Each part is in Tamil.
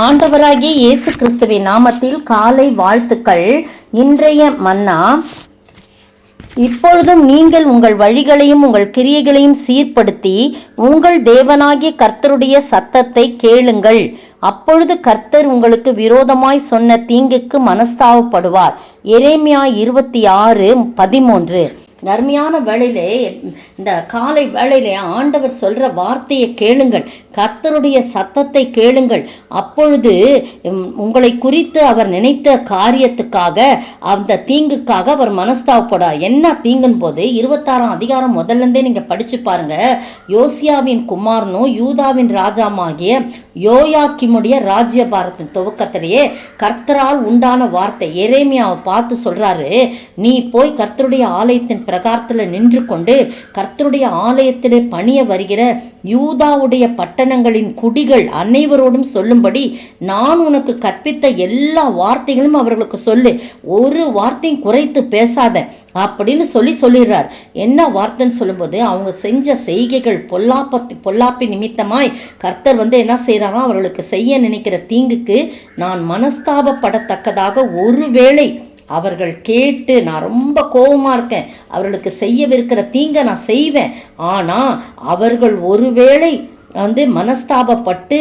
ஆண்டவராகிய இயேசு கிறிஸ்துவின் நாமத்தில் காலை வாழ்த்துக்கள். இன்றைய மன்னா, இப்பொழுதும் நீங்கள் உங்கள் வழிகளையும் உங்கள் கிரியைகளையும் சீர்படுத்தி உங்கள் தேவனாகிய கர்த்தருடைய சத்தத்தை கேளுங்கள். அப்பொழுது கர்த்தர் உங்களுக்கு விரோதமாய் சொன்ன தீங்குக்கு மனஸ்தாபப்படுவார். எரேமியா 26:13. அருமையான வேளையிலே, இந்த காலை வேளையிலே ஆண்டவர் சொல்கிற வார்த்தையை கேளுங்கள், கர்த்தருடைய சத்தத்தை கேளுங்கள். அப்பொழுது உங்களை குறித்து அவர் நினைத்த காரியத்துக்காக, அந்த தீங்குக்காக அவர் மனஸ்தாபப்படார். என்ன தீங்குன்னு போது 26ஆம் அதிகாரம் முதல்லேருந்தே நீங்கள் படித்து பாருங்க. யோசியாவின் குமாரனும் யூதாவின் ராஜாமாகிய யோயாக்கிமுடைய ராஜ்யபாரத்தின் துவக்கத்திலேயே கர்த்தரால் உண்டான வார்த்தை. எரேமியாவை பார்த்து சொல்றாரு, நீ போய் கர்த்தருடைய ஆலயத்தின் பிரகாரத்தில் நின்று கொண்டு கர்த்தருடைய ஆலயத்திலே பணிய வருகிற யூதாவுடைய பட்டணங்களின் குடிகள் அனைவரோடும் சொல்லும்படி நான் உனக்கு கற்பித்த எல்லா வார்த்தைகளும் அவர்களுக்கு சொல்லு, ஒரு வார்த்தையும் குறைத்து பேசாத அப்படின்னு சொல்லிடுறார். என்ன வார்த்தைன்னு சொல்லும்போது, அவங்க செஞ்ச செய்கைகள் பொல்லாப்பி நிமித்தமாய் கர்த்தர் என்ன செய்யறாரோ, அவர்களுக்கு செய்ய நினைக்கிற தீங்குக்கு நான் மனஸ்தாபப்படத்தக்கதாக ஒருவேளை அவர்கள் கேட்டு, நான் ரொம்ப கோபமாக இருக்கேன், அவர்களுக்கு செய்யவிருக்கிற தீங்கை நான் செய்வேன், ஆனால் அவர்கள் ஒருவேளை மனஸ்தாபப்பட்டு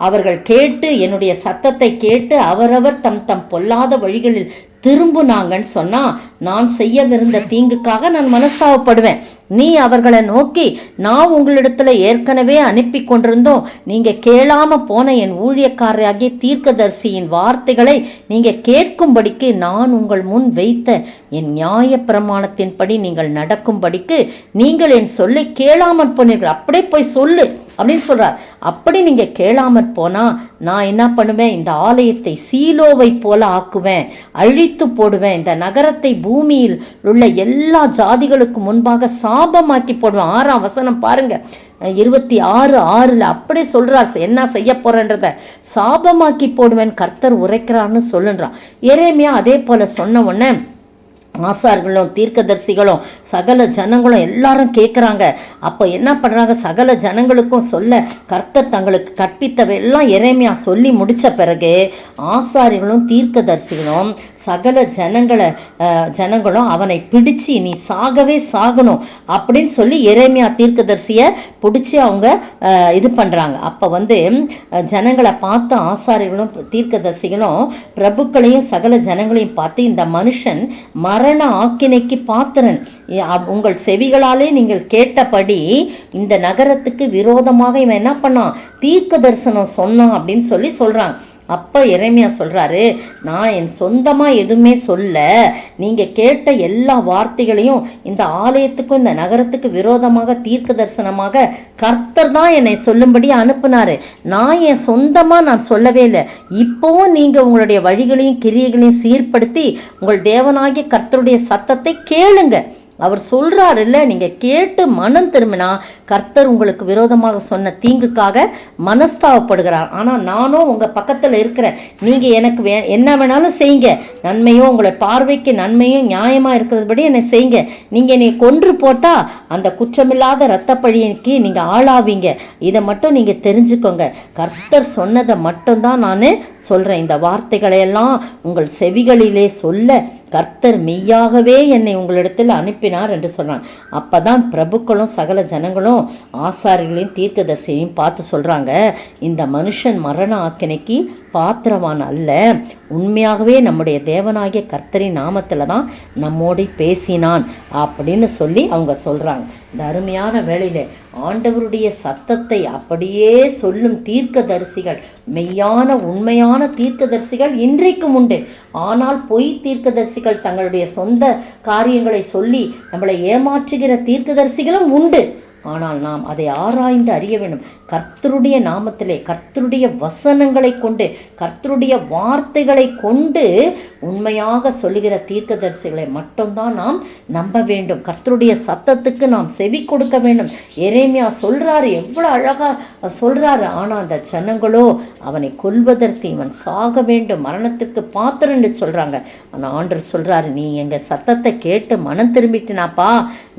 அவர்கள் கேட்டு என்னுடைய சத்தத்தை கேட்டு அவரவர் தம் தம் பொல்லாத வழிகளில் திரும்புனாங்கன்னு சொன்னால், நான் செய்யவிருந்த தீங்குக்காக நான் மனஸ்தாபப்படுவேன். நீ அவர்களை நோக்கி, நான் உங்களிடத்துல ஏற்கனவே அனுப்பி கொண்டிருந்தோம், நீங்கள் கேளாமல் போன என் ஊழியக்காரராகிய தீர்க்கதரிசியின் வார்த்தைகளை நீங்கள் கேட்கும்படிக்கு நான் உங்கள் முன் வைத்த என் நியாய பிரமாணத்தின்படி நீங்கள் நடக்கும்படிக்கு நீங்கள் என் சொல்லை கேளாமற் போனீர்கள், அப்படியே போய் சொல்லு அப்படின்னு சொல்றார். அப்படி நீங்க கேளாமற் போனா நான் என்ன பண்ணுவேன், இந்த ஆலயத்தை சீலோவை போல ஆக்குவேன், அழித்து போடுவேன், இந்த நகரத்தை பூமியில் உள்ள எல்லா ஜாதிகளுக்கு முன்பாக சாபமாக்கி போடுவேன். 6ஆம் வசனம் பாருங்க, 26:6 அப்படியே சொல்றார் என்ன செய்ய போறன்றத. சாபமாக்கி போடுவேன் கர்த்தர் உரைக்கிறான்னு சொல்லுன்றான். எரேமியா அதே போல சொன்ன உடனே ஆசார்களும் தீர்க்கதரிசிகளும் சகல ஜனங்களும் எல்லாரும் கேட்குறாங்க. அப்போ என்ன பண்ணுறாங்க, சகல ஜனங்களுக்கும் சொல்ல கர்த்தர் தங்களுக்கு கற்பித்தவையெல்லாம் எரேமியா சொல்லி முடித்த பிறகு ஆசாரிகளும் தீர்க்கதரிசிகளும் சகல ஜனங்களும் அவனை பிடிச்சி நீ சாகவே சாகணும் அப்படின்னு சொல்லி எரேமியா தீர்க்கதரிசியை பிடிச்சி அவங்க இது பண்ணுறாங்க. அப்போ ஜனங்களை பார்த்து ஆசாரிகளும் தீர்க்கதரிசிகளும் பிரபுக்களையும் சகல ஜனங்களையும் பார்த்து, இந்த மனுஷன் மரண ஆக்கினைக்கு பாத்திரன், உங்கள் செவிகளாலே நீங்கள் கேட்டபடி இந்த நகரத்துக்கு விரோதமாக இவன் என்ன பண்ணான், தீர்க்க தரிசனம் சொன்னான் அப்படின்னு சொல்றாங்க. அப்போ எரேமியா சொல்கிறாரு, நான் என் சொந்தமாக எதுவுமே சொல்ல, நீங்கள் கேட்ட எல்லா வார்த்தைகளையும் இந்த ஆலயத்துக்கும் இந்த நகரத்துக்கு விரோதமாக தீர்க்க தரிசனமாக கர்த்தர் தான் என்னை சொல்லும்படி அனுப்புனாரு. நான் என் சொந்தமாக நான் சொல்லவே இல்லை. இப்போவும் நீங்கள் உங்களுடைய வழிகளையும் கிரியைகளையும் சீர்படுத்தி உங்கள் தேவனாகிய கர்த்தருடைய சத்தத்தை கேளுங்க. அவர் சொல்றாரு இல்லை, நீங்கள் கேட்டு மனம் திரும்பினா கர்த்தர் உங்களுக்கு விரோதமாக சொன்ன தீங்குக்காக மனஸ்தாபப்படுகிறார். ஆனால் நானும் உங்கள் பக்கத்தில் இருக்கிறேன், நீங்கள் எனக்கு என்ன வேணாலும் செய்யுங்க, நன்மையும் உங்களை பார்வைக்கு நன்மையும் நியாயமாக இருக்கிறதுபடி என்னை செய்யுங்க. நீங்கள் என்னை கொன்று போட்டால் அந்த குற்றமில்லாத இரத்த பழிக்கு நீங்கள் ஆளாவீங்க. இதை மட்டும் நீங்கள் தெரிஞ்சுக்கோங்க. கர்த்தர் சொன்னதை மட்டும்தான் நான் சொல்கிறேன். இந்த வார்த்தைகளையெல்லாம் உங்கள் செவிகளிலே சொல்ல கர்த்தர் மெய்யாகவே என்னை உங்களிடத்தில் அனுப்பினார் என்று சொல்கிறாங்க. அப்போ தான் பிரபுக்களும் சகல ஜனங்களும் ஆசாரிகளையும் தீர்க்கதரிசியையும் பார்த்து சொல்கிறாங்க, இந்த மனுஷன் மரண ஆக்கினைக்கு பாத்திரவான் அல்ல, உண்மையாகவே நம்முடைய தேவனாகிய கர்த்தரின் நாமத்தில் தான் நம்மோடு பேசினான் அப்படின்னு சொல்லி அவங்க சொல்கிறாங்க. இந்த அருமையான வேளையில் ஆண்டவருடைய சத்தத்தை அப்படியே சொல்லும் தீர்க்கதரிசிகள், மெய்யான உண்மையான தீர்க்கதரிசிகள் இன்றைக்கும் உண்டு. ஆனால் பொய் தீர்க்கதரிசிகள், தங்களுடைய சொந்த காரியங்களை சொல்லி நம்மளை ஏமாற்றுகிற தீர்க்கதரிசிகளும் உண்டு. ஆனால் நாம் அதை ஆராய்ந்து அறிய வேண்டும். கர்த்தருடைய நாமத்திலே, கர்த்தருடைய வசனங்களை கொண்டு, கர்த்தருடைய வார்த்தைகளை கொண்டு உண்மையாக சொல்லுகிற தீர்க்கதரிசிகளை மட்டும்தான் நாம் நம்ப வேண்டும். கர்த்தருடைய சத்தத்துக்கு நாம் செவி கொடுக்க வேண்டும். எரேமியா சொல்றாரு, எவ்வளோ அழகாக சொல்றாரு. ஆனால் அந்த ஜனங்களோ அவனை கொல்வதற்கு இவன் சாக வேண்டும், மரணத்திற்கு பாத்திரன்னு சொல்றாங்க. ஆனால் ஆண்டவர் சொல்றாரு, நீ எங்கள் சத்தத்தை கேட்டு மனம் திரும்பிட்டினாப்பா,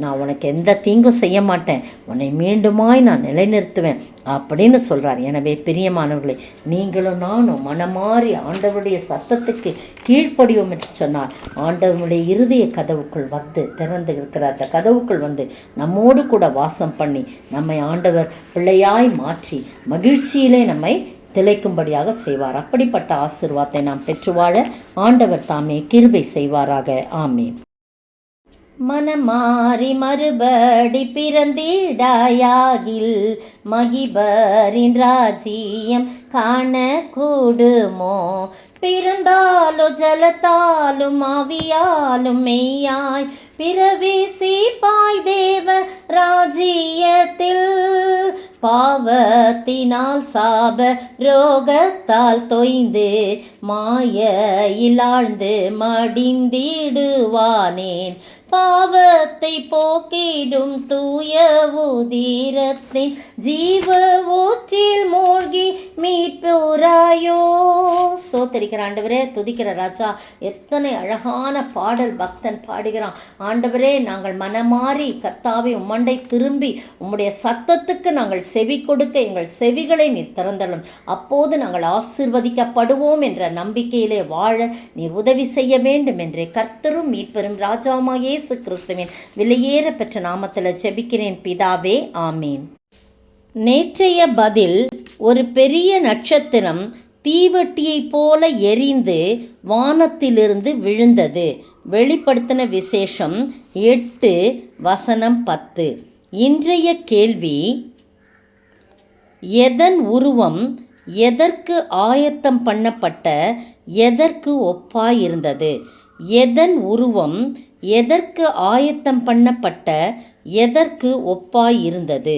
நான் உனக்கு எந்த தீங்கும் செய்ய மாட்டேன், உன்னை மீண்டுமாய் நான் நிலைநிறுத்துவேன் அப்படின்னு சொல்கிறார். எனவே பிரியமானவர்களே, நீங்களும் நானும் மனமாறி ஆண்டவருடைய சத்தத்துக்கு கீழ்ப்படியோம் என்று சொன்னால் ஆண்டவருடைய இருதய கதவுக்குள் வந்து திறந்து இருக்கிற அந்த கதவுக்குள் வந்து நம்மோடு கூட வாசம் பண்ணி நம்மை ஆண்டவர் பிள்ளையாய் மாற்றி மகிழ்ச்சியிலே நம்மை திளைக்கும்படியாக செய்வார். அப்படிப்பட்ட ஆசீர்வாதத்தை நாம் பெற்று வாழ ஆண்டவர் தாமே கிருபை செய்வாராக. ஆமீன். மனமாறி மறுபடி பிறந்திடாயாகில் மகிபரின் ராஜ்யம் காண கூடுமோ? பிறந்தாலோ ஜலத்தாலும் ஆவியாலும் மெய்யாய் பிரவேசிப்பாய் தேவ ராஜ்யத்தில். பாவத்தினால் சாப ரோகத்தால் தொய்ந்து மாயையில் ஆழ்ந்து மடிந்திடுவானேன். பாவத்தை போக்கிடும் தூய உதிரத்தின் ஜீவ ஊற்றில் மூழ்கி மீட்புறாயோ. ஸ்தோத்திரிக்கிற ஆண்டவரே, துதிக்கிற ராஜா. எத்தனை அழகான பாடல் பக்தன் பாடுகிறான். ஆண்டவரே, நாங்கள் மனமாறி கர்த்தாவே உம்மண்டை திரும்பி உம்முடைய சத்தத்துக்கு நாங்கள் செவி கொடுக்க எங்கள் செவிகளை நீர் திறந்தலும். அப்போது நாங்கள் ஆசீர்வதிக்கப்படுவோம் என்ற நம்பிக்கையிலே வாழ நீர் உதவி செய்ய வேண்டும் என்று கர்த்தரும் மீட்பெரும் ராஜாவுமாய் இயேசு கிறிஸ்துவின் விலையேற பெற்ற நாமத்தில் ஜெபிக்கிறேன் பிதாவே, ஆமீன். நேற்றைய பதில், ஒரு பெரிய நட்சத்திரம் தீவட்டியைப் போல எரிந்து வானத்திலிருந்து விழுந்தது. வெளிப்படுத்தின விசேஷம் 8:10. இன்றைய கேள்வி, எதன் உருவம் எதற்கு ஆயத்தம் பண்ணப்பட்ட எதற்கு ஒப்பாயிருந்தது? எதன் உருவம் எதற்கு ஆயத்தம் பண்ணப்பட்ட எதற்கு ஒப்பாயிருந்தது?